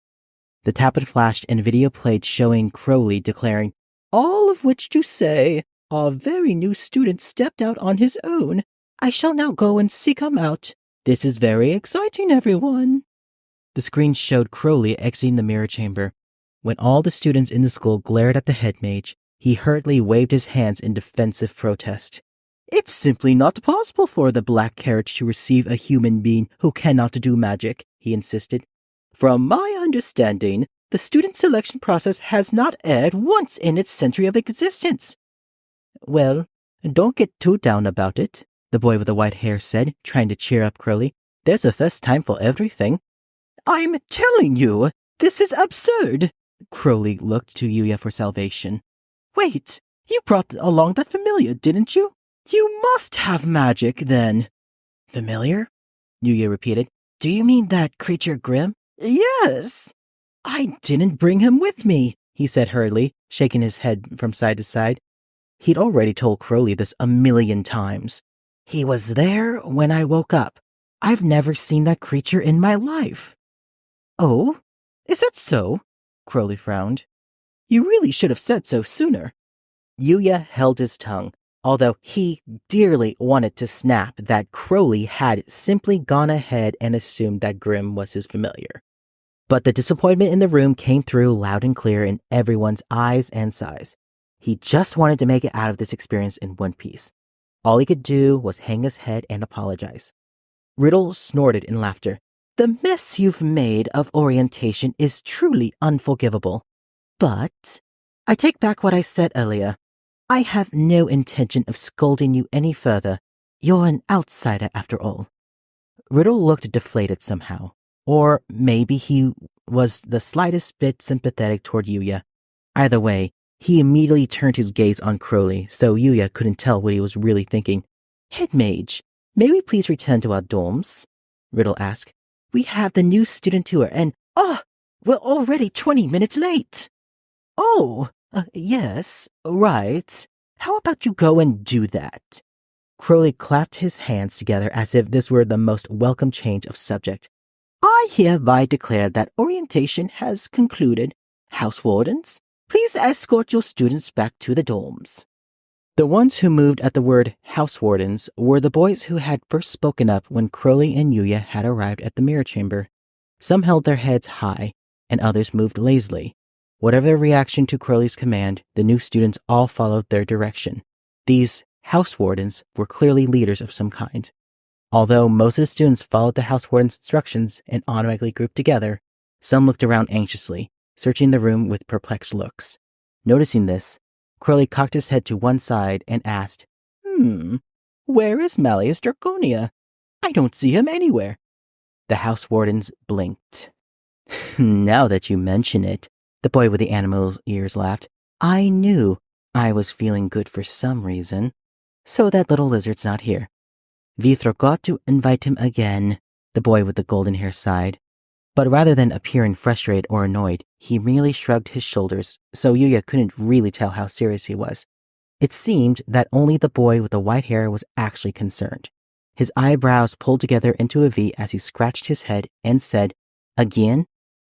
The tablet flashed and video played showing Crowley declaring, "All of which to say, our very new student stepped out on his own. I shall now go and seek him out. This is very exciting, everyone." The screen showed Crowley exiting the mirror chamber. When all the students in the school glared at the head mage, he hurriedly waved his hands in defensive protest. "It's simply not possible for the black carriage to receive a human being who cannot do magic," he insisted. "From my understanding, the student selection process has not erred once in its century of existence." "Well, don't get too down about it," the boy with the white hair said, trying to cheer up Crowley. "There's a first time for everything." "I'm telling you, this is absurd." Crowley looked to Yuya for salvation. "Wait, you brought along that familiar, didn't you? You must have magic, then." "Familiar?" Yuya repeated. "Do you mean that creature Grim?" "Yes." "I didn't bring him with me," he said hurriedly, shaking his head from side to side. He'd already told Crowley this 1,000,000 times. "He was there when I woke up. I've never seen that creature in my life." "Oh, is that so?" Crowley frowned. "You really should have said so sooner." Yuya held his tongue, although he dearly wanted to snap that Crowley had simply gone ahead and assumed that Grim was his familiar. But the disappointment in the room came through loud and clear in everyone's eyes and sighs. He just wanted to make it out of this experience in one piece. All he could do was hang his head and apologize. Riddle snorted in laughter. "The mess you've made of orientation is truly unforgivable. But I take back what I said earlier. I have no intention of scolding you any further. You're an outsider after all." Riddle looked deflated somehow. Or maybe he was the slightest bit sympathetic toward Yuya. Either way, he immediately turned his gaze on Crowley, so Yuya couldn't tell what he was really thinking. "Head mage, may we please return to our dorms?" Riddle asked. "We have the new student tour and, we're already 20 minutes late." "Oh, yes, right. How about you go and do that?" Crowley clapped his hands together as if this were the most welcome change of subject. "I hereby declare that orientation has concluded. House wardens, please escort your students back to the dorms." The ones who moved at the word house wardens were the boys who had first spoken up when Crowley and Yuya had arrived at the mirror chamber. Some held their heads high, and others moved lazily. Whatever their reaction to Crowley's command, the new students all followed their direction. These house wardens were clearly leaders of some kind. Although most of the students followed the house warden's instructions and automatically grouped together, some looked around anxiously, searching the room with perplexed looks. Noticing this, Crowley cocked his head to one side and asked, "Where is Malleus Draconia? I don't see him anywhere." The house wardens blinked. "Now that you mention it," the boy with the animal ears laughed, "I knew I was feeling good for some reason. So that little lizard's not here. We forgot to invite him again," the boy with the golden hair sighed. But rather than appearing frustrated or annoyed, he merely shrugged his shoulders, so Yuya couldn't really tell how serious he was. It seemed that only the boy with the white hair was actually concerned. His eyebrows pulled together into a V as he scratched his head and said, "Again?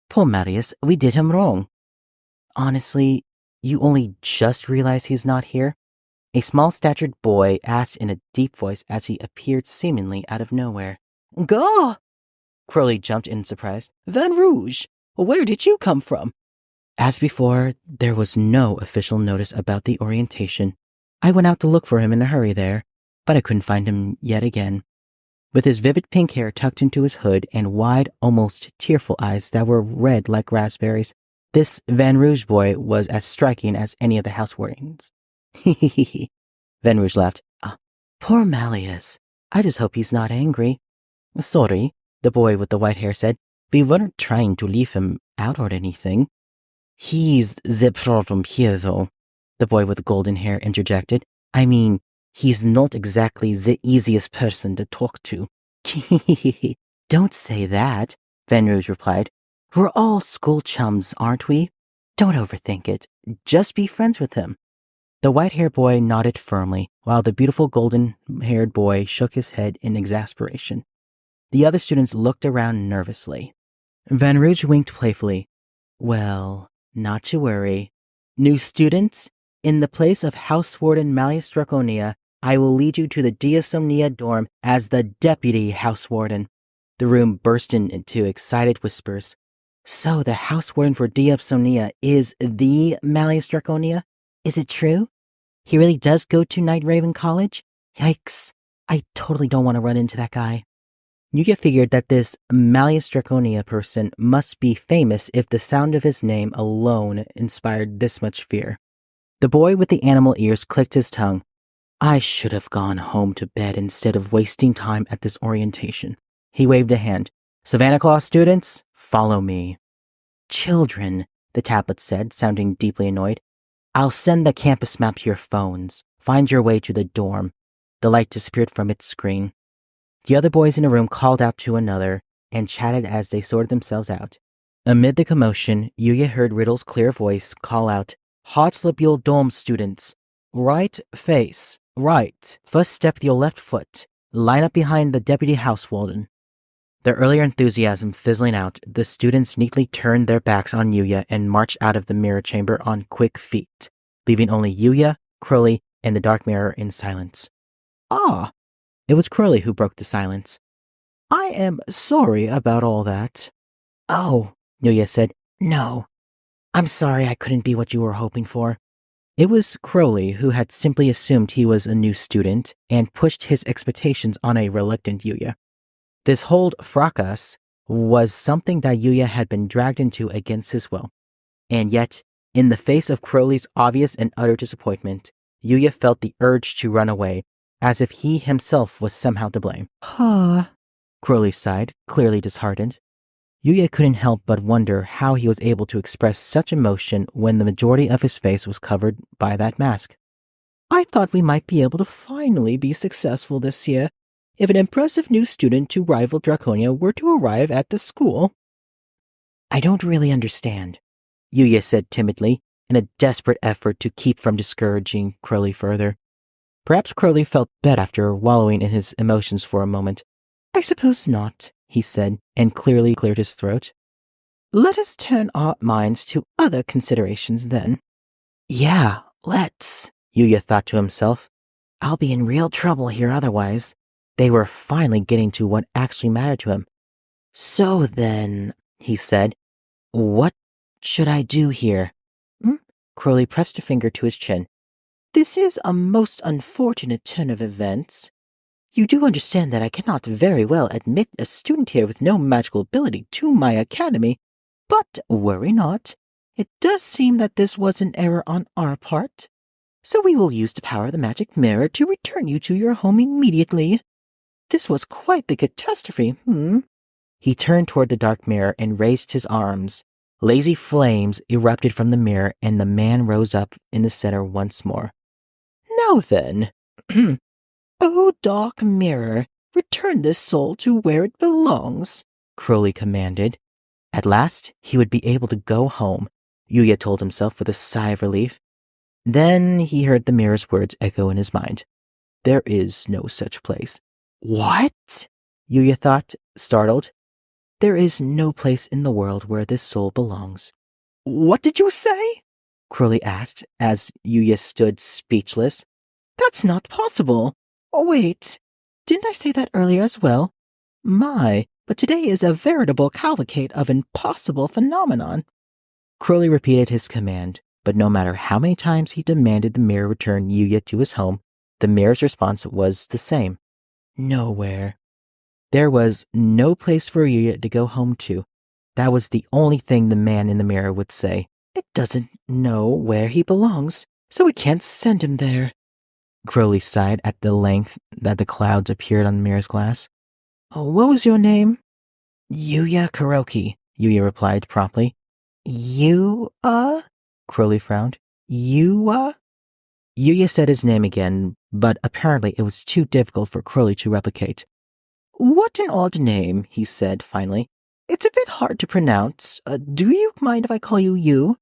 Poor Marius, we did him wrong." "Honestly, you only just realize he's not here?" A small-statured boy asked in a deep voice as he appeared seemingly out of nowhere. "Gah!" Crowley jumped in surprise. "Van Rouge, where did you come from?" As before, there was no official notice about the orientation. I went out to look for him in a hurry there, but I couldn't find him yet again. With his vivid pink hair tucked into his hood and wide, almost tearful eyes that were red like raspberries, this Van Rouge boy was as striking as any of the house wardens. Van Rouge laughed. Poor Malleus. I just hope he's not angry." Sorry, the boy with the white hair said. We weren't trying to leave him out or anything. He's the problem here, though, the boy with the golden hair interjected. I mean, he's not exactly the easiest person to talk to. Don't say that, Van Rouge replied. We're all school chums, aren't we? Don't overthink it. Just be friends with him. The white-haired boy nodded firmly, while the beautiful golden-haired boy shook his head in exasperation. The other students looked around nervously. Van Rouge winked playfully. Well, not to worry. New students, in the place of House Warden Malleus Draconia, I will lead you to the Diasomnia dorm as the Deputy House Warden. The room burst into excited whispers. So the House Warden for Diasomnia is the Malleus Draconia? Is it true? He really does go to Night Raven College? Yikes, I totally don't want to run into that guy. Yuya figured that this Malleus Draconia person must be famous if the sound of his name alone inspired this much fear. The boy with the animal ears clicked his tongue. I should have gone home to bed instead of wasting time at this orientation. He waved a hand. Savannah Claus students, follow me. Children, the tablet said, sounding deeply annoyed. I'll send the campus map to your phones. Find your way to the dorm. The light disappeared from its screen. The other boys in the room called out to another and chatted as they sorted themselves out. Amid the commotion, Yuya heard Riddle's clear voice call out, Hartslebule dorm students. Right face. Right. First step with your left foot. Line up behind the deputy house warden. Their earlier enthusiasm fizzling out, the students neatly turned their backs on Yuya and marched out of the mirror chamber on quick feet, leaving only Yuya, Crowley, and the dark mirror in silence. Ah! It was Crowley who broke the silence. I am sorry about all that. Oh, Yuya said. No. I'm sorry I couldn't be what you were hoping for. It was Crowley who had simply assumed he was a new student and pushed his expectations on a reluctant Yuya. This whole fracas was something that Yuya had been dragged into against his will. And yet, in the face of Crowley's obvious and utter disappointment, Yuya felt the urge to run away, as if he himself was somehow to blame. Crowley sighed, clearly disheartened. Yuya couldn't help but wonder how he was able to express such emotion when the majority of his face was covered by that mask. I thought we might be able to finally be successful this year if an impressive new student to rival Draconia were to arrive at the school. I don't really understand, Yuya said timidly, in a desperate effort to keep from discouraging Crowley further. Perhaps Crowley felt bad after wallowing in his emotions for a moment. I suppose not, he said, and clearly cleared his throat. Let us turn our minds to other considerations then. Yeah, let's, Yuya thought to himself. I'll be in real trouble here otherwise. They were finally getting to what actually mattered to him. So then, he said, what should I do here? Crowley pressed a finger to his chin. This is a most unfortunate turn of events. You do understand that I cannot very well admit a student here with no magical ability to my academy, but worry not. It does seem that this was an error on our part, so we will use the power of the magic mirror to return you to your home immediately. This was quite the catastrophe, He turned toward the dark mirror and raised his arms. Lazy flames erupted from the mirror, and the man rose up in the center once more. Now then, O dark mirror, return this soul to where it belongs, Crowley commanded. At last, he would be able to go home, Yuya told himself with a sigh of relief. Then he heard the mirror's words echo in his mind. There is no such place. What? Yuya thought, startled. There is no place in the world where this soul belongs. What did you say? Crowley asked as Yuya stood speechless. That's not possible. Oh, wait. Didn't I say that earlier as well? My, but today is a veritable cavalcade of impossible phenomenon. Crowley repeated his command, but no matter how many times he demanded the mirror return Yuya to his home, the mirror's response was the same. Nowhere. There was no place for Yuya to go home to. That was the only thing the man in the mirror would say. It doesn't know where he belongs, so we can't send him there. Crowley sighed at the length that the clouds appeared on the mirror's glass. What was your name? Yuya Kuroki, Yuya replied promptly. Crowley frowned. Yuya said his name again, but apparently it was too difficult for Crowley to replicate. What an odd name, he said finally. It's a bit hard to pronounce. Do you mind if I call you Yu?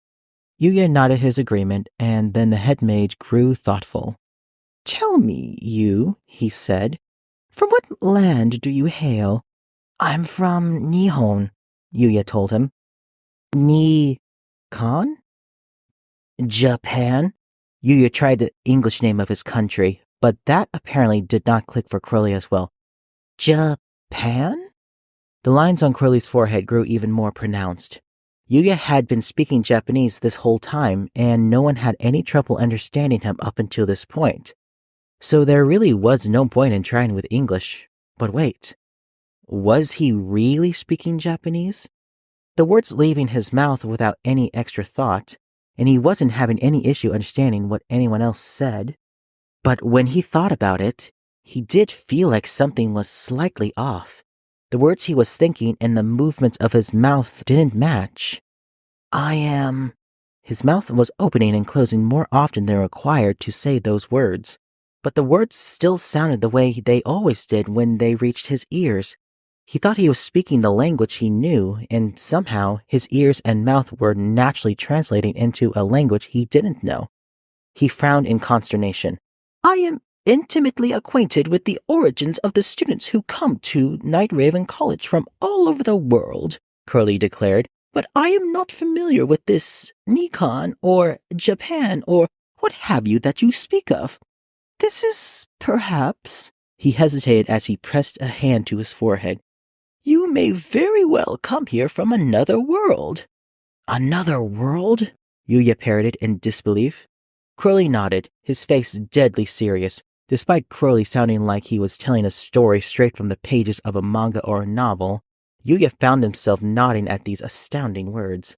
Yuya nodded his agreement, and then the head mage grew thoughtful. Tell me, Yu, he said, from what land do you hail? I'm from Nihon, Yuya told him. Ni-kan? Japan? Yuya tried the English name of his country, but that apparently did not click for Crowley as well. Japan? The lines on Crowley's forehead grew even more pronounced. Yuya had been speaking Japanese this whole time, and no one had any trouble understanding him up until this point. So there really was no point in trying with English. But wait, was he really speaking Japanese? The words leaving his mouth without any extra thought, and he wasn't having any issue understanding what anyone else said. But when he thought about it, he did feel like something was slightly off. The words he was thinking and the movements of his mouth didn't match. His mouth was opening and closing more often than required to say those words, but the words still sounded the way they always did when they reached his ears. He thought he was speaking the language he knew, and somehow his ears and mouth were naturally translating into a language he didn't know. He frowned in consternation. I am intimately acquainted with the origins of the students who come to Night Raven College from all over the world, Crowley declared, but I am not familiar with this Nikon or Japan or what have you that you speak of. This is perhaps, he hesitated as he pressed a hand to his forehead. You may very well come here from another world. Another world? Yuya parroted in disbelief. Crowley nodded, his face deadly serious, despite Crowley sounding like he was telling a story straight from the pages of a manga or a novel. Yuya found himself nodding at these astounding words.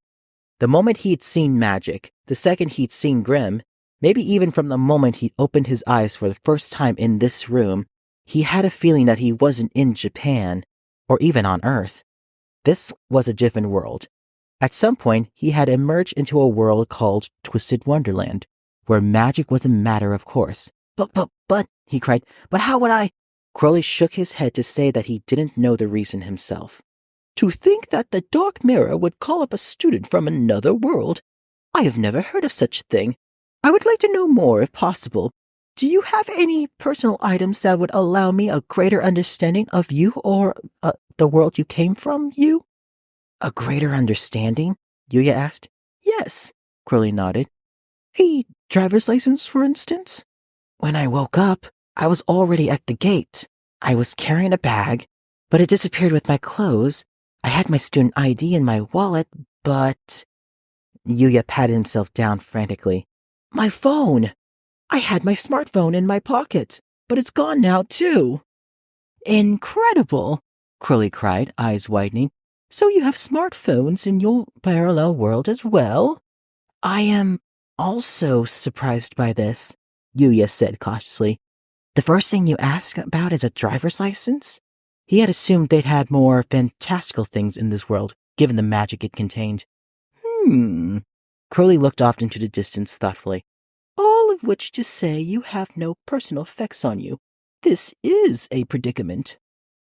The moment he'd seen magic, the second he'd seen Grimm, maybe even from the moment he opened his eyes for the first time in this room, he had a feeling that he wasn't in Japan, or even on Earth. This was a different world. At some point, he had emerged into a world called Twisted Wonderland, where magic was a matter of course. But, he cried, but how would I? Crowley shook his head to say that he didn't know the reason himself. To think that the Dark Mirror would call up a student from another world. I have never heard of such a thing. I would like to know more if possible. Do you have any personal items that would allow me a greater understanding of you or the world you came from, you? A greater understanding? Yuya asked. Yes, Crowley nodded. A driver's license, for instance? When I woke up, I was already at the gate. I was carrying a bag, but it disappeared with my clothes. I had my student ID in my wallet, but... Yuya patted himself down frantically. My phone! I had my smartphone in my pocket, but it's gone now, too. Incredible! Crowley cried, eyes widening. So you have smartphones in your parallel world as well? I am also surprised by this, Yuya said cautiously. The first thing you ask about is a driver's license? He had assumed they'd had more fantastical things in this world, given the magic it contained. Crowley looked off into the distance thoughtfully. All of which to say you have no personal effects on you. This is a predicament.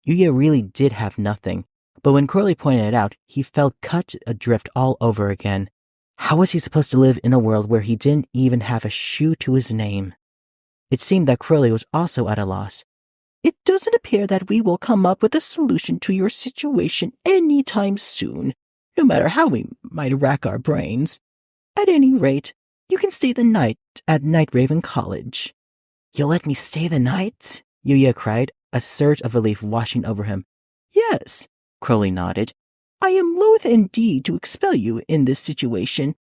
Yuya really did have nothing, but when Crowley pointed it out, he felt cut adrift all over again. How was he supposed to live in a world where he didn't even have a shoe to his name? It seemed that Crowley was also at a loss. It doesn't appear that we will come up with a solution to your situation any time soon, no matter how we might rack our brains. At any rate, you can stay the night at Night Raven College. You'll let me stay the night? Yuya cried, a surge of relief washing over him. Yes, Crowley nodded. I am loath indeed to expel you in this situation.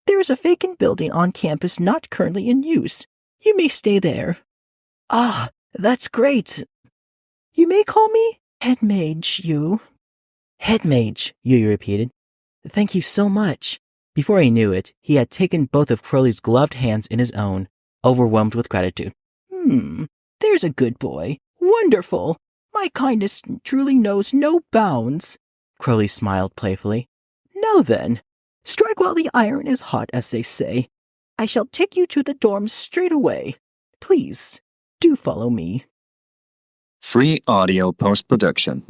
There is a vacant building on campus not currently in use. You may stay there. Ah, that's great. You may call me Head Mage, you. Head Mage, Yuya repeated. Thank you so much. Before he knew it, he had taken both of Crowley's gloved hands in his own, overwhelmed with gratitude. There's a good boy. Wonderful. My kindness truly knows no bounds. Crowley smiled playfully. Now then, strike while the iron is hot, as they say. I shall take you to the dorms straight away. Please, do follow me. Free audio post-production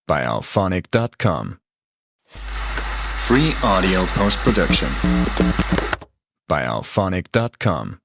by alphonic.com. Free audio post-production by alphonic.com.